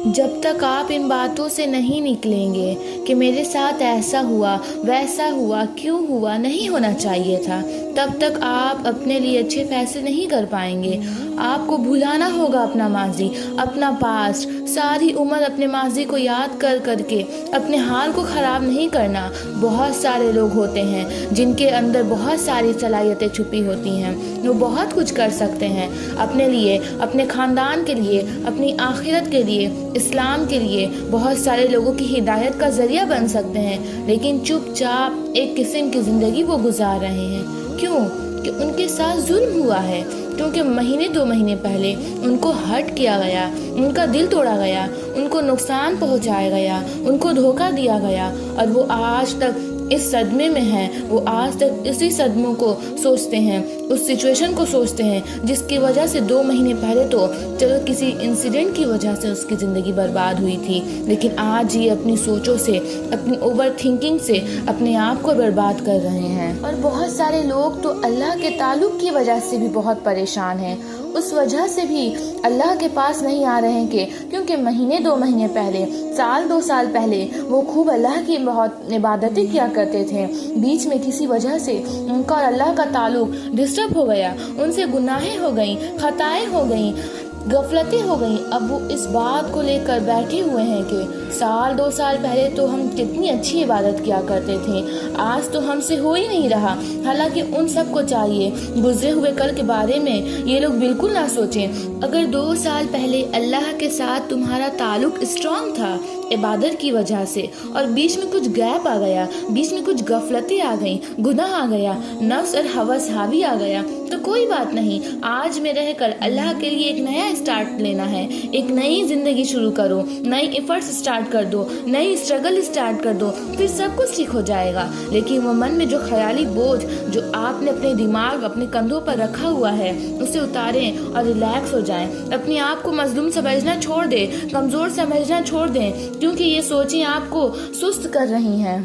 जब तक आप इन बातों से नहीं निकलेंगे कि मेरे साथ ऐसा हुआ, वैसा हुआ, क्यों हुआ, नहीं होना चाहिए था, तब तक आप अपने लिए अच्छे फैसले नहीं कर पाएंगे। आपको भुलाना होगा अपना माजी, अपना पास्ट। सारी उम्र अपने माजी को याद कर करके अपने हाल को ख़राब नहीं करना। बहुत सारे लोग होते हैं जिनके अंदर बहुत सारी सलाहियतें छुपी होती हैं। वो बहुत कुछ कर सकते हैं अपने लिए, अपने ख़ानदान के लिए, अपनी आखिरत के लिए, इस्लाम के लिए। बहुत सारे लोगों की हिदायत का ज़रिया बन सकते हैं, लेकिन चुपचाप एक किस्म की ज़िंदगी वो गुजार रहे हैं। क्यों? कि उनके साथ जुल्म हुआ है, क्योंकि महीने 2 महीने पहले उनको हर्ट किया गया, उनका दिल तोड़ा गया, उनको नुकसान पहुंचाया गया, उनको धोखा दिया गया, और वो आज तक इस सदमे में हैं। वो आज तक इसी सदमों को सोचते हैं, उस सिचुएशन को सोचते हैं जिसकी वजह से 2 महीने पहले तो चलो किसी इंसिडेंट की वजह से उसकी ज़िंदगी बर्बाद हुई थी, लेकिन आज ये अपनी सोचों से, अपनी ओवर थिंकिंग से अपने आप को बर्बाद कर रहे हैं। और बहुत सारे लोग तो अल्लाह के ताल्लुक़ की वजह से भी बहुत परेशान हैं। उस वजह से भी अल्लाह के पास नहीं आ रहे हैं क्योंकि महीने 2 महीने पहले, साल 2 साल पहले वो खूब अल्लाह की बहुत इबादतें किया करते थे। बीच में किसी वजह से उनका और अल्लाह का ताल्लुक डिस्टर्ब हो गया, उनसे गुनाहें हो गई, खताएं हो गई, गफलतें हो गई। अब वो इस बात को लेकर बैठे हुए हैं कि साल 2 साल पहले तो हम कितनी अच्छी इबादत किया करते थे, आज तो हमसे हो ही नहीं रहा। हालांकि उन सब को चाहिए गुजरे हुए कल के बारे में ये लोग बिल्कुल ना सोचें। अगर 2 साल पहले अल्लाह के साथ तुम्हारा ताल्लुक स्ट्रांग था इबादत की वजह से, और बीच में कुछ गैप आ गया, बीच में कुछ गफलतें आ गई, गुनाह आ गया, नफ्स और हवस हावी आ गया, तो कोई बात नहीं। आज में रहकर अल्लाह के लिए एक नया स्टार्ट लेना है, एक नई जिंदगी शुरू करो, नई एफर्ट्स स्टार्ट कर दो, नई स्ट्रगल स्टार्ट कर दो, फिर सब कुछ ठीक हो जाएगा। लेकिन वो मन में जो ख्याली बोझ जो आपने अपने दिमाग, अपने कंधों पर रखा हुआ है, उसे उतारें और रिलैक्स हो जाएं। अपने आप को मजलूम समझना छोड़ दें, कमज़ोर समझना छोड़ दें, क्योंकि ये सोचें आपको सुस्त कर रही हैं,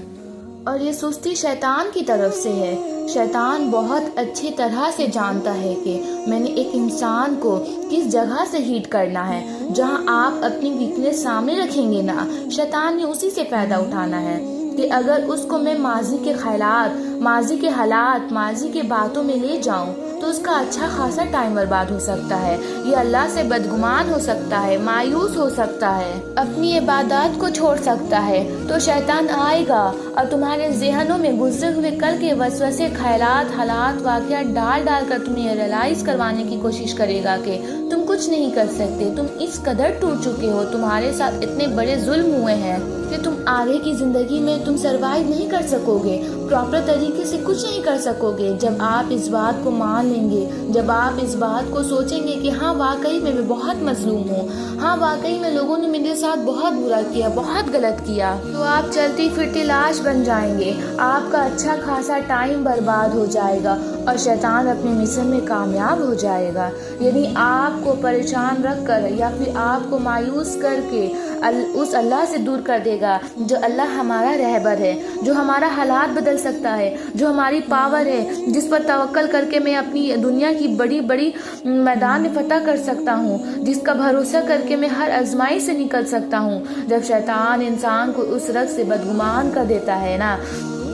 और ये सुस्ती शैतान की तरफ से है। शैतान बहुत अच्छी तरह से जानता है कि मैंने एक इंसान को किस जगह से हीट करना है। जहां आप अपनी वीकनेस सामने रखेंगे ना, शैतान ने उसी से फ़ायदा उठाना है कि अगर उसको मैं माजी के ख्यालात, माजी के हालात, माजी के बातों में ले जाऊं तो उसका अच्छा खासा टाइम बर्बाद हो सकता है। ये अल्लाह से बदगुमान हो सकता है, मायूस हो सकता है, अपनी इबादत को छोड़ सकता है। तो शैतान आएगा और तुम्हारे ज़हनों में गुजरे हुए कल के वसवसे, ख्यालात, हालात, वाक़यात डाल डाल कर तुम्हें रियलाइज़ करवाने की कोशिश करेगा कि तुम कुछ नहीं कर सकते, तुम इस कदर टूट चुके हो, तुम्हारे साथ इतने बड़े जुल्म हुए हैं कि तुम आगे की ज़िंदगी में तुम सरवाइव नहीं कर सकोगे, प्रॉपर तरीके से कुछ नहीं कर सकोगे। जब आप इस बात को मान लेंगे, जब आप इस बात को सोचेंगे कि हाँ वाकई में मैं बहुत मजलूम हूँ, हाँ वाकई में लोगों ने मेरे साथ बहुत बुरा किया, बहुत गलत किया, तो आप चलती फिरती लाश बन जाएंगे। आपका अच्छा खासा टाइम बर्बाद हो जाएगा और शैतान अपने मिशन में कामयाब हो जाएगा। यदि आपको परेशान रख कर या फिर आपको मायूस करके उस अल्लाह से दूर कर देगा जो अल्लाह हमारा रहबर है, जो हमारा हालात बदल सकता है, जो हमारी पावर है, जिस पर तवक्कल करके मैं अपनी दुनिया की बड़ी बड़ी मैदान में फतह कर सकता हूँ, जिसका भरोसा करके मैं हर आजमाइश से निकल सकता हूँ। जब शैतान इंसान को उस रग से बदगुमान कर देता है ना,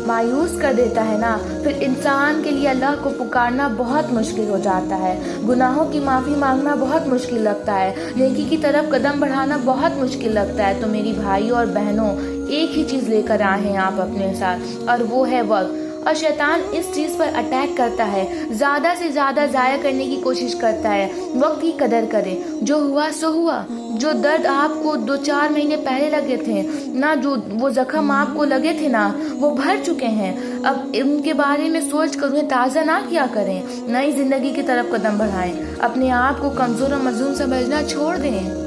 मायूस कर देता है ना, फिर इंसान के लिए अल्लाह को पुकारना बहुत मुश्किल हो जाता है, गुनाहों की माफ़ी मांगना बहुत मुश्किल लगता है, नेकी की तरफ कदम बढ़ाना बहुत मुश्किल लगता है। तो मेरी भाई और बहनों, एक ही चीज़ लेकर आए हैं आप अपने साथ, और वो है वक्त। और शैतान इस चीज़ पर अटैक करता है, ज़्यादा से ज़्यादा ज़ाया करने की कोशिश करता है। वक्त की कदर करें, जो हुआ सो हुआ। जो दर्द आपको 2-4 महीने पहले लगे थे ना, जो वो जख्म आपको लगे थे ना, वो भर चुके हैं। अब उनके बारे में सोच कर उन्हें ताज़ा ना किया करें, नई ज़िंदगी की तरफ कदम बढ़ाएं। अपने आप को कमज़ोर और मजलूम समझना छोड़ दें।